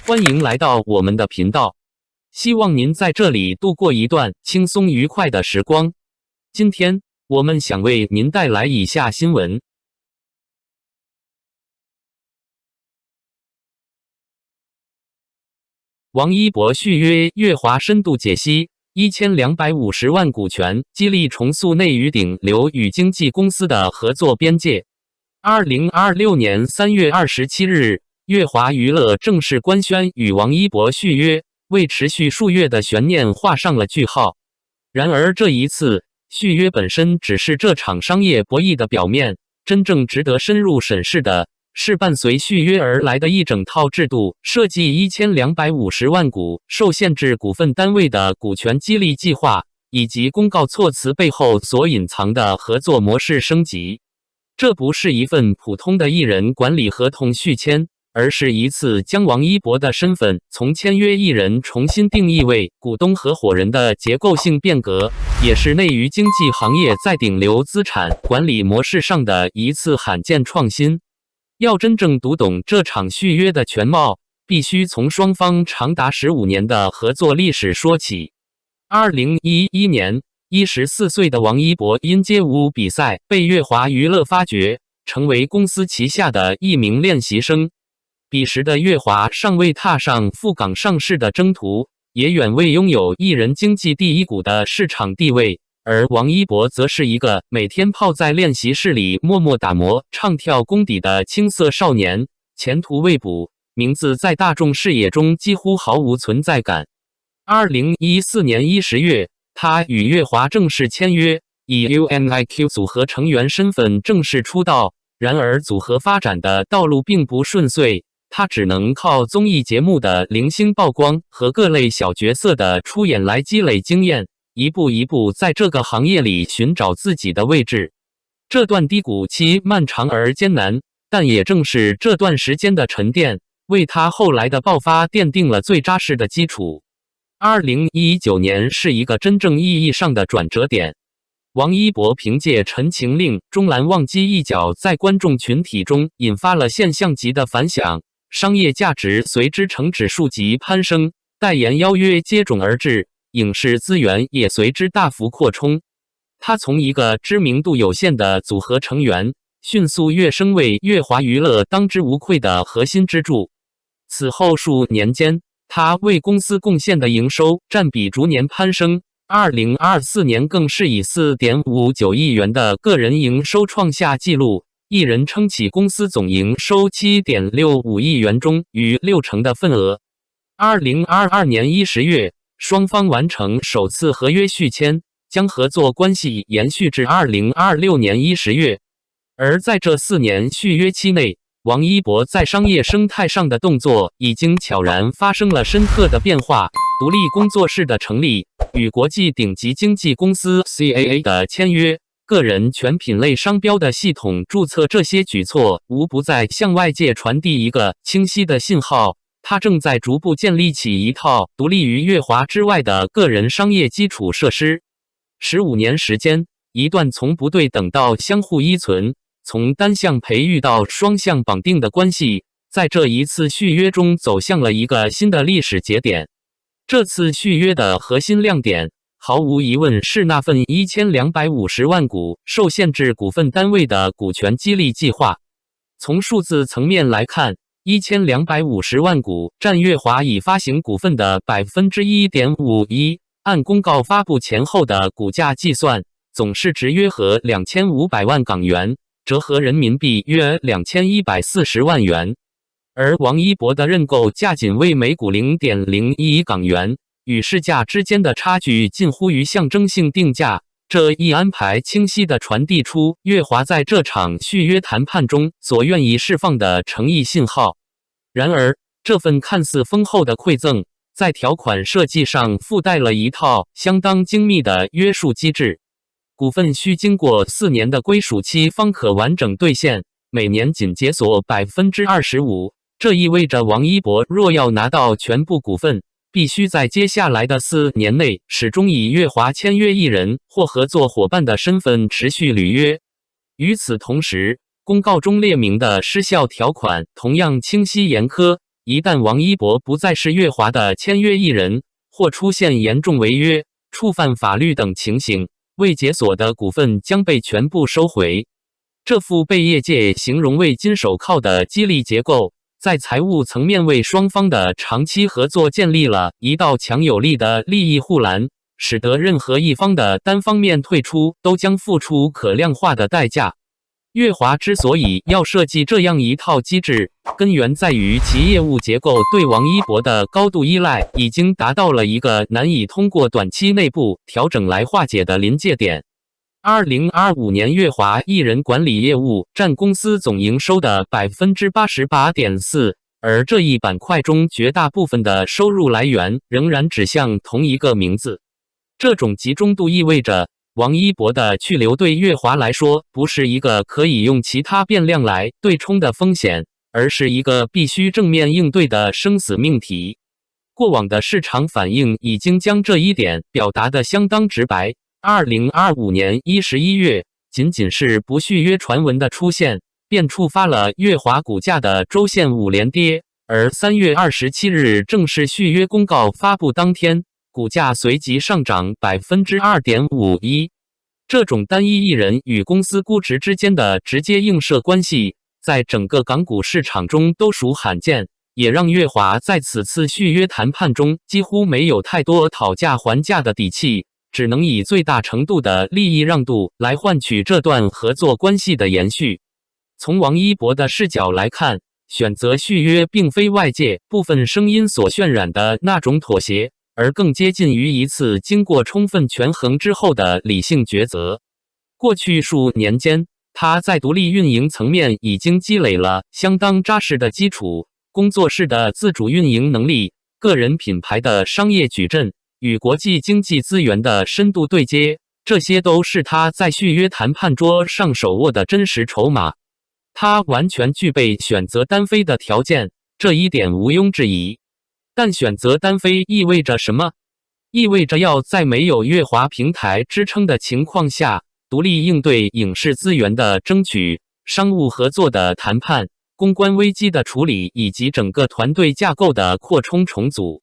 欢迎来到我们的频道，希望您在这里度过一段轻松愉快的时光。今天我们想为您带来以下新闻：王一博续约乐华深度解析，1250万股权激励重塑内娱顶流与经纪公司的合作边界。2026年3月27日。乐华娱乐正式官宣与王一博续约，为持续数月的悬念画上了句号。然而，这一次续约本身只是这场商业博弈的表面，真正值得深入审视的是伴随续约而来的一整套制度设计1250万股受限制股份单位的股权激励计划，以及公告措辞背后所隐藏的合作模式升级。这不是一份普通的艺人管理合同续签，而是一次将王一博的身份从签约艺人重新定义为股东合伙人的结构性变革，也是内娱经纪行业在顶流资产管理模式上的一次罕见创新。要真正读懂这场续约的全貌，必须从双方长达15年的合作历史说起。2011年，14岁的王一博因街舞比赛被乐华娱乐发掘，成为公司旗下的一名练习生。彼时的乐华尚未踏上赴港上市的征途，也远未拥有艺人经纪第一股的市场地位，而王一博则是一个每天泡在练习室里默默打磨、唱跳功底的青涩少年，前途未卜，名字在大众视野中几乎毫无存在感。2014年10月，他与乐华正式签约，以 UNIQ 组合成员身份正式出道。然而，组合发展的道路并不顺遂。他只能靠综艺节目的零星曝光和各类小角色的出演来积累经验，一步一步在这个行业里寻找自己的位置。这段低谷期漫长而艰难，但也正是这段时间的沉淀，为他后来的爆发奠定了最扎实的基础。2019年是一个真正意义上的转折点。王一博凭借《陈情令》中蓝忘机一角在观众群体中引发了现象级的反响，商业价值随之呈指数级攀升，代言邀约接踵而至，影视资源也随之大幅扩充。他从一个知名度有限的组合成员，迅速跃升为乐华娱乐当之无愧的核心支柱。此后数年间，他为公司贡献的营收占比逐年攀升，2024年更是以 4.59 亿元的个人营收创下纪录。一人撑起公司总营收 7.65 亿元中逾60%的份额。2022年10月，双方完成首次合约续签，将合作关系延续至2026年10月。而在这4年续约期内，王一博在商业生态上的动作已经悄然发生了深刻的变化。独立工作室的成立，与国际顶级经纪公司 CAA 的签约，个人全品类商标的系统注册，这些举措无不在向外界传递一个清晰的信号：他正在逐步建立起一套独立于乐华之外的个人商业基础设施。15年时间，一段从不对等到相互依存，从单向培育到双向绑定的关系，在这一次续约中走向了一个新的历史节点。这次续约的核心亮点，毫无疑问是那份1250万股受限制股份单位的股权激励计划。从数字层面来看，1250万股占乐华已发行股份的 1.51%， 按公告发布前后的股价计算，总市值约合2500万港元，折合人民币约2140万元。而王一博的认购价仅为每股 0.01 亿港元，与市价之间的差距近乎于象征性定价。这一安排清晰地传递出乐华在这场续约谈判中所愿意释放的诚意信号。然而，这份看似丰厚的馈赠，在条款设计上附带了一套相当精密的约束机制。股份需经过4年的归属期方可完整兑现，每年仅解锁 25%。这意味着王一博若要拿到全部股份，必须在接下来的4年内始终以乐华签约艺人或合作伙伴的身份持续履约。与此同时，公告中列明的失效条款同样清晰严苛，一旦王一博不再是乐华的签约艺人，或出现严重违约、触犯法律等情形，未解锁的股份将被全部收回。这副被业界形容为金手铐的激励结构，在财务层面为双方的长期合作建立了一道强有力的利益护栏，使得任何一方的单方面退出都将付出可量化的代价。乐华之所以要设计这样一套机制，根源在于其业务结构对王一博的高度依赖已经达到了一个难以通过短期内部调整来化解的临界点。2025年，乐华艺人管理业务占公司总营收的 88.4%， 而这一板块中绝大部分的收入来源仍然指向同一个名字。这种集中度意味着王一博的去留对乐华来说不是一个可以用其他变量来对冲的风险，而是一个必须正面应对的生死命题。过往的市场反应已经将这一点表达得相当直白。2025年11月，仅仅是不续约传闻的出现，便触发了乐华股价的周线5连跌，而3月27日正式续约公告发布当天，股价随即上涨 2.51%。这种单一艺人与公司估值之间的直接映射关系，在整个港股市场中都属罕见，也让乐华在此次续约谈判中几乎没有太多讨价还价的底气，只能以最大程度的利益让渡来换取这段合作关系的延续。从王一博的视角来看，选择续约并非外界部分声音所渲染的那种妥协，而更接近于一次经过充分权衡之后的理性抉择。过去数年间，他在独立运营层面已经积累了相当扎实的基础，工作室的自主运营能力、个人品牌的商业矩阵与国际经济资源的深度对接，这些都是他在续约谈判桌上手握的真实筹码。他完全具备选择单飞的条件，这一点毋庸置疑。但选择单飞意味着什么？意味着要在没有乐华平台支撑的情况下，独立应对影视资源的争取、商务合作的谈判、公关危机的处理以及整个团队架构的扩充重组。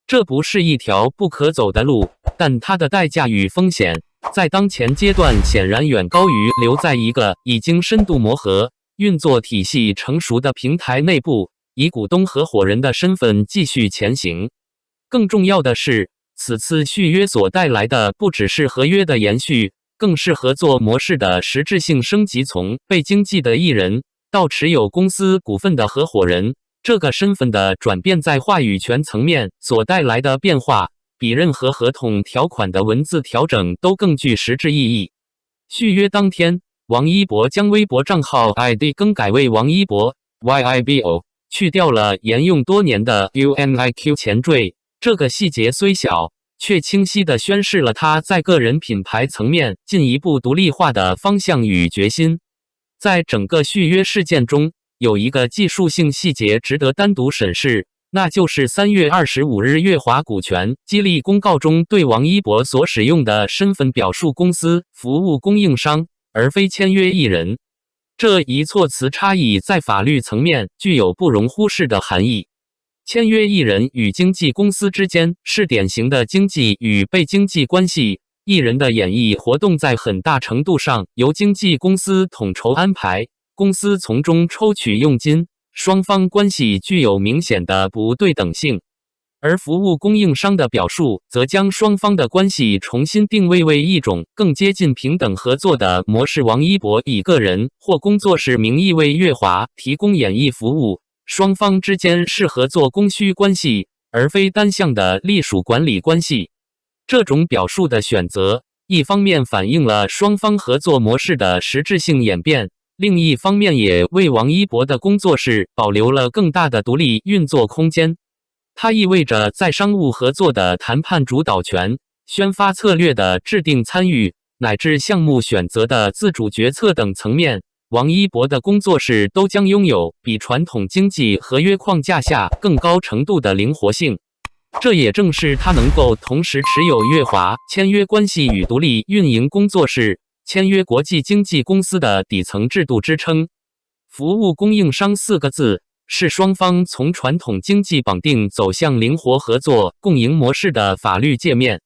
这不是一条不可走的路，但它的代价与风险在当前阶段显然远高于留在一个已经深度磨合、运作体系成熟的平台内部，以股东合伙人的身份继续前行。更重要的是，此次续约所带来的不只是合约的延续，更是合作模式的实质性升级。从被经纪的艺人到持有公司股份的合伙人，这个身份的转变在话语权层面所带来的变化，比任何合同条款的文字调整都更具实质意义。续约当天，王一博将微博账号 ID 更改为王一博 YIBO， 去掉了沿用多年的 UNIQ 前缀。这个细节虽小，却清晰地宣示了他在个人品牌层面进一步独立化的方向与决心。在整个续约事件中，有一个技术性细节值得单独审视，那就是3月25日乐华股权激励公告中对王一博所使用的身份表述公司服务供应商，而非签约艺人。这一措辞差异在法律层面具有不容忽视的含义。签约艺人与经纪公司之间是典型的经纪与被经纪关系，艺人的演艺活动在很大程度上由经纪公司统筹安排，公司从中抽取佣金，双方关系具有明显的不对等性。而服务供应商的表述则将双方的关系重新定位为一种更接近平等合作的模式。王一博以个人或工作室名义为乐华提供演艺服务，双方之间是合作供需关系，而非单向的隶属管理关系。这种表述的选择，一方面反映了双方合作模式的实质性演变，另一方面也为王一博的工作室保留了更大的独立运作空间。它意味着在商务合作的谈判主导权、宣发策略的制定参与，乃至项目选择的自主决策等层面，王一博的工作室都将拥有比传统经纪合约框架下更高程度的灵活性。这也正是他能够同时持有乐华签约关系与独立运营工作室、签约国际经纪公司的底层制度支撑。服务供应商4个字是双方从传统经济绑定走向灵活合作共赢模式的法律界面。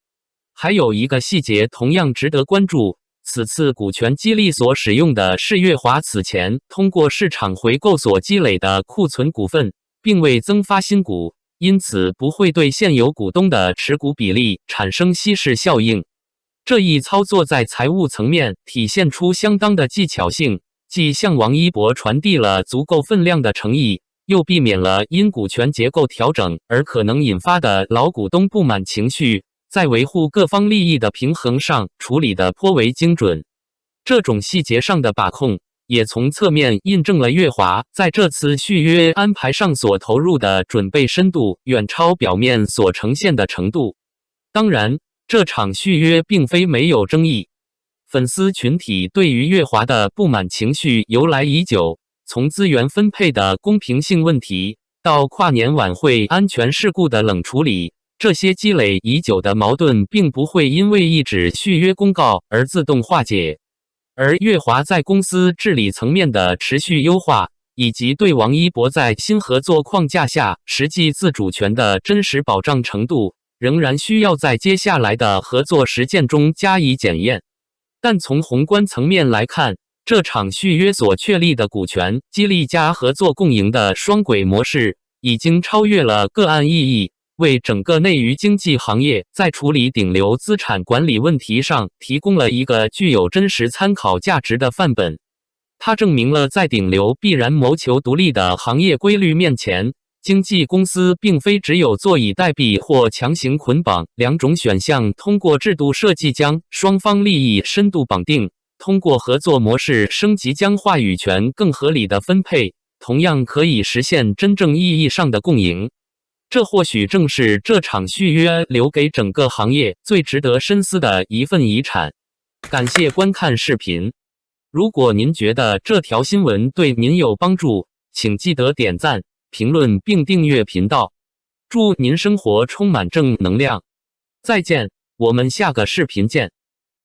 还有一个细节同样值得关注，此次股权激励所使用的是月华此前通过市场回购所积累的库存股份，并未增发新股，因此不会对现有股东的持股比例产生稀释效应。这一操作在财务层面体现出相当的技巧性，既向王一博传递了足够分量的诚意，又避免了因股权结构调整而可能引发的老股东不满情绪，在维护各方利益的平衡上处理得颇为精准。这种细节上的把控，也从侧面印证了月华在这次续约安排上所投入的准备深度远超表面所呈现的程度。当然，这场续约并非没有争议，粉丝群体对于月华的不满情绪由来已久，从资源分配的公平性问题，到跨年晚会安全事故的冷处理，这些积累已久的矛盾并不会因为一纸续约公告而自动化解。而月华在公司治理层面的持续优化，以及对王一博在新合作框架下实际自主权的真实保障程度，仍然需要在接下来的合作实践中加以检验。但从宏观层面来看，这场续约所确立的股权激励加合作共赢的双轨模式，已经超越了个案意义，为整个内娱经济行业在处理顶流资产管理问题上提供了一个具有真实参考价值的范本。它证明了在顶流必然谋求独立的行业规律面前，经纪公司并非只有坐以待毙或强行捆绑两种选项，通过制度设计将双方利益深度绑定，通过合作模式升级将话语权更合理的分配，同样可以实现真正意义上的共赢。这或许正是这场续约留给整个行业最值得深思的一份遗产。感谢观看视频。如果您觉得这条新闻对您有帮助，请记得点赞、评论并订阅频道。祝您生活充满正能量。再见，我们下个视频见。